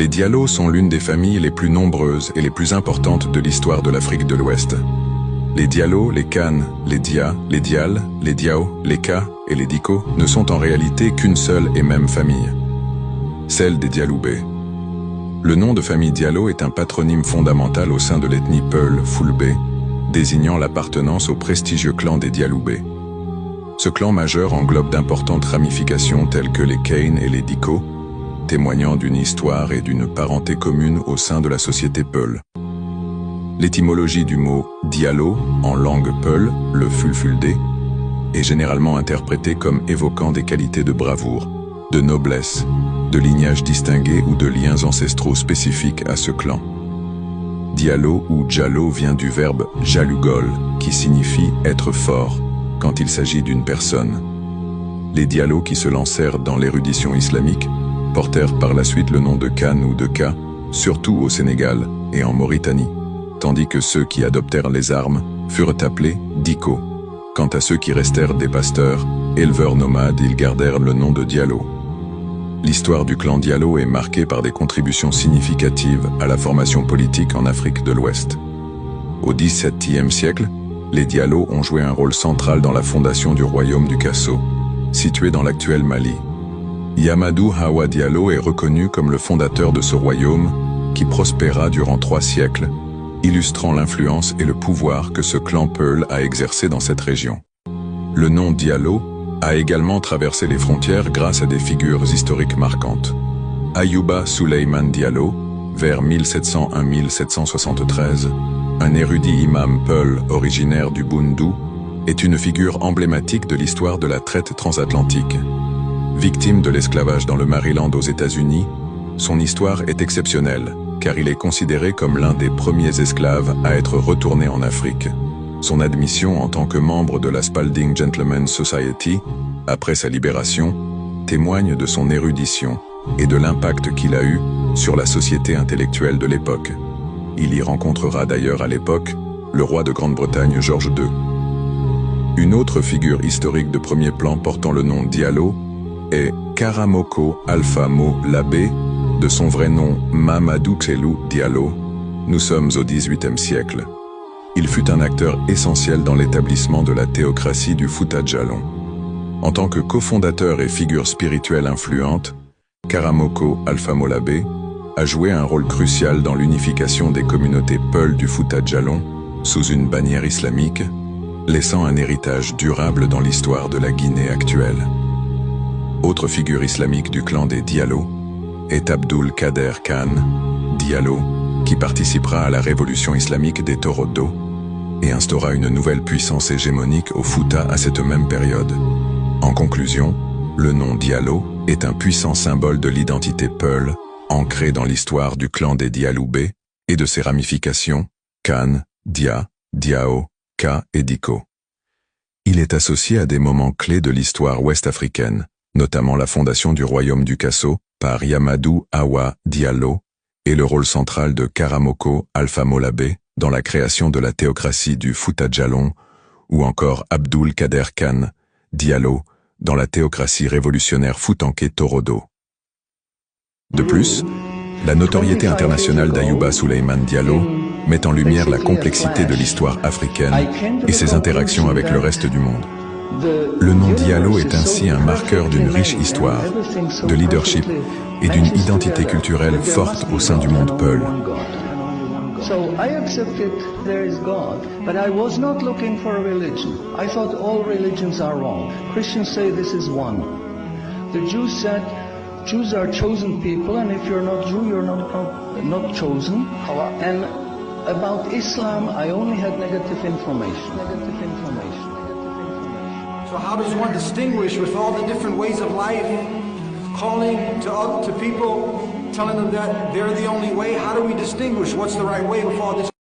Les Diallo sont l'une des familles les plus nombreuses et les plus importantes de l'histoire de l'Afrique de l'Ouest. Les Diallo, les Kan, les Dia, les Dial, les Diao, les Ka et les Diko ne sont en réalité qu'une seule et même famille, celle des Dialoubé. Le nom de famille Diallo est un patronyme fondamental au sein de l'ethnie Peul Fulbe, désignant l'appartenance au prestigieux clan des Dialoubé. Ce clan majeur englobe d'importantes ramifications telles que les Kane et les Diko, témoignant d'une histoire et d'une parenté commune au sein de la société Peul. L'étymologie du mot « Diallo » en langue Peul, le fulfulde, est généralement interprétée comme évoquant des qualités de bravoure, de noblesse, de lignage distingué ou de liens ancestraux spécifiques à ce clan. Diallo ou Djalo vient du verbe « jalugol » qui signifie « être fort » quand il s'agit d'une personne. Les Diallo qui se lancèrent dans l'érudition islamique portèrent par la suite le nom de Kan ou de Ka, surtout au Sénégal et en Mauritanie, tandis que ceux qui adoptèrent les armes furent appelés Diko. Quant à ceux qui restèrent des pasteurs, éleveurs nomades, ils gardèrent le nom de Diallo. L'histoire du clan Diallo est marquée par des contributions significatives à la formation politique en Afrique de l'Ouest. Au XVIIe siècle, les Diallo ont joué un rôle central dans la fondation du royaume du Kasso, situé dans l'actuel Mali. Yamadou Hawa Diallo est reconnu comme le fondateur de ce royaume qui prospéra durant 3 siècles, illustrant l'influence et le pouvoir que ce clan Peul a exercé dans cette région. Le nom Diallo a également traversé les frontières grâce à des figures historiques marquantes. Ayouba Souleymane Diallo, vers 1701-1773, un érudit imam Peul originaire du Boundou, est une figure emblématique de l'histoire de la traite transatlantique. Victime de l'esclavage dans le Maryland aux États-Unis, son histoire est exceptionnelle, car il est considéré comme l'un des premiers esclaves à être retourné en Afrique. Son admission en tant que membre de la Spalding Gentlemen's Society, après sa libération, témoigne de son érudition et de l'impact qu'il a eu sur la société intellectuelle de l'époque. Il y rencontrera d'ailleurs à l'époque le roi de Grande-Bretagne George II. Une autre figure historique de premier plan portant le nom Diallo est Karamoko Alpha Mo Labé, de son vrai nom Mamadou Tchelou Diallo. Nous sommes au XVIIIe siècle. Il fut un acteur essentiel dans l'établissement de la théocratie du Fouta Djallon. En tant que cofondateur et figure spirituelle influente, Karamoko Alpha Molabé a joué un rôle crucial dans l'unification des communautés Peul du Fouta Djallon sous une bannière islamique, laissant un héritage durable dans l'histoire de la Guinée actuelle. Autre figure islamique du clan des Diallo est Abdul Kader Khan Diallo, qui participera à la révolution islamique des Torodo et instaura une nouvelle puissance hégémonique au Fouta à cette même période. En conclusion, le nom Diallo est un puissant symbole de l'identité Peul, ancré dans l'histoire du clan des Dialoubé et de ses ramifications, Kan, Dia, Diao, Ka et Diko. Il est associé à des moments clés de l'histoire ouest-africaine, notamment la fondation du royaume du Kasso par Yamadou Hawa Diallo et le rôle central de Karamoko Alpha Molabé dans la création de la théocratie du Fouta Djallon, ou encore Abdul Kader Khan Diallo dans la théocratie révolutionnaire foutanké Torodo. De plus, la notoriété internationale d'Ayouba Souleymane Diallo met en lumière la complexité de l'histoire africaine et ses interactions avec le reste du monde. Le nom Diallo est ainsi un marqueur d'une riche histoire, de leadership et d'une identité culturelle forte au sein du monde Peul. So I accepted there is God, but I was not looking for a religion. I thought all religions are wrong. Christians say this is one. The Jews said Jews are chosen people, and if you're not Jew, you're not chosen. And about Islam, I only had negative information. So how does one distinguish with all the different ways of life, calling to people, telling them that they're the only way? How do we distinguish what's the right way with all this?